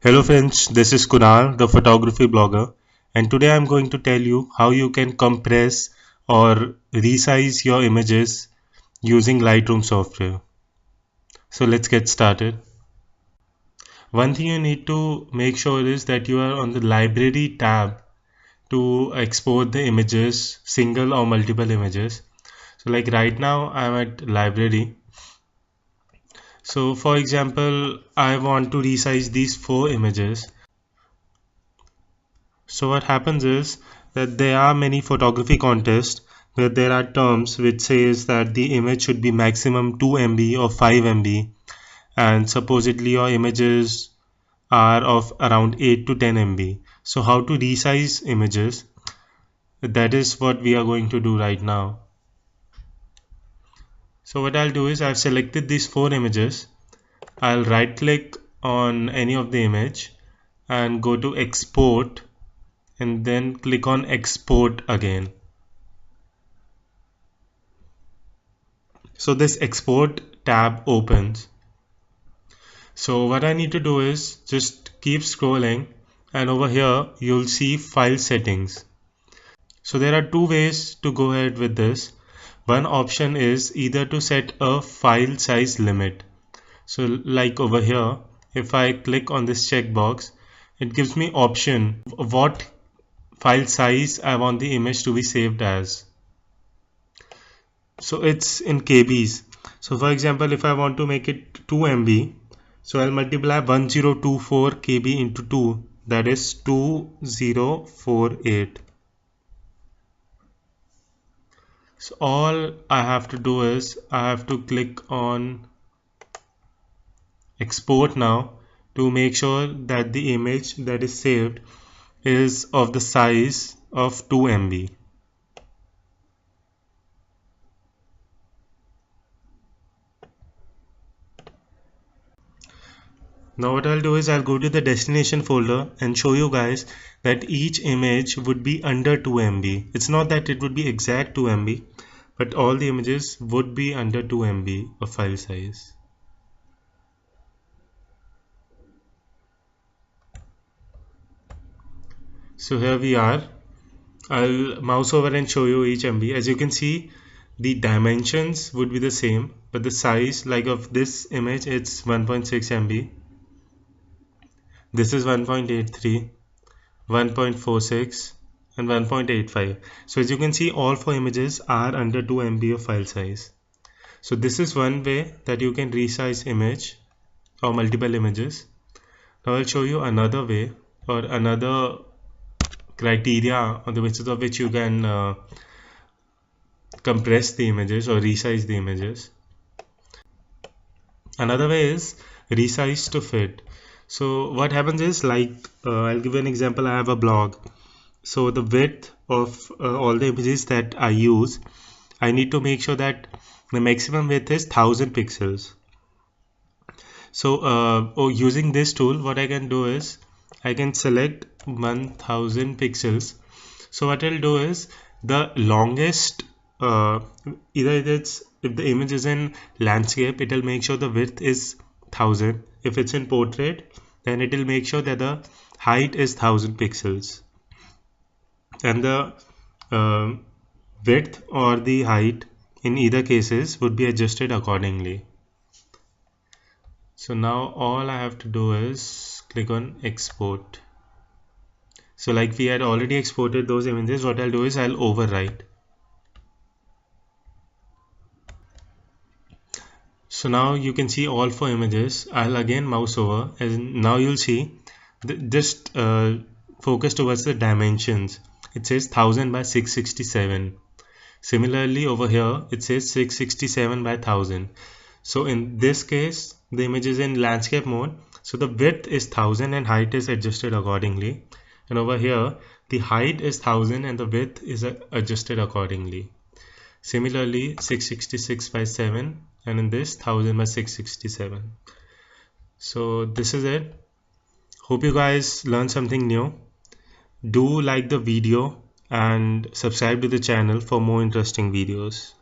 Hello friends, this is Kunal, the photography blogger, and today I'm going to tell you how you can compress or resize your images using Lightroom software. So let's get started. One thing you need to make sure is that you are on the library tab to export the images, single or multiple images. So like right now I'm at library. So for example, I want to resize these 4 images. So what happens is that there are many photography contests where there are terms which says that the image should be maximum 2 MB or 5 MB, and supposedly your images are of around 8 to 10 MB. So how to resize images, that is what we are going to do right now. So what I'll do is I've selected these 4 images. I'll right click on any of the image and go to export and then click on export again. So this export tab opens. So what I need to do is just keep scrolling, and over here you'll see file settings. So there are two ways to go ahead with this. One option is either to set a file size limit. So like over here, if I click on this checkbox, it gives me option of what file size I want the image to be saved as. So it's in KBs. So for example, if I want to make it 2 MB, so I'll multiply 1024 KB into 2, that is 2048. So all I have to do is I have to click on export now to make sure that the image that is saved is of the size of 2 MB. Now what I'll do is I'll go to the destination folder and show you guys that each image would be under 2 MB. It's not that it would be exact 2 MB, but all the images would be under 2 MB of file size. So here we are. I'll mouse over and show you each MB. As you can see, the dimensions would be the same, but the size, like of this image, it's 1.6 MB. This is 1.83, 1.46 and 1.85. So as you can see, all 4 images are under 2 MB of file size. So this is one way that you can resize image or multiple images. Now I'll show you another way or another criteria on the basis of which you can compress the images or resize the images. Another way is resize to fit. So what happens is, like I'll give you an example. I have a blog. So the width of all the images that I use, I need to make sure that the maximum width is 1000 pixels. So using this tool, what I can do is I can select 1000 pixels. So what I'll do is the longest, either it's, if the image is in landscape, it will make sure the width is 1000. If it's in portrait, then it will make sure that the height is 1000 pixels, and the width or the height in either cases would be adjusted accordingly. So now all I have to do is click on export. So like we had already exported those images, what I'll do is I'll overwrite. So now you can see all 4 images. I'll again mouse over, and now you'll see just focus towards the dimensions. It says 1000 by 667. Similarly over here it says 667 by 1000. So in this case the image is in landscape mode, so the width is 1000 and height is adjusted accordingly, and over here the height is 1000 and the width is adjusted accordingly. Similarly 666 by 7, and in this 1000 by 667. So this is it. Hope you guys learned something new. Do like the video and subscribe to the channel for more interesting videos.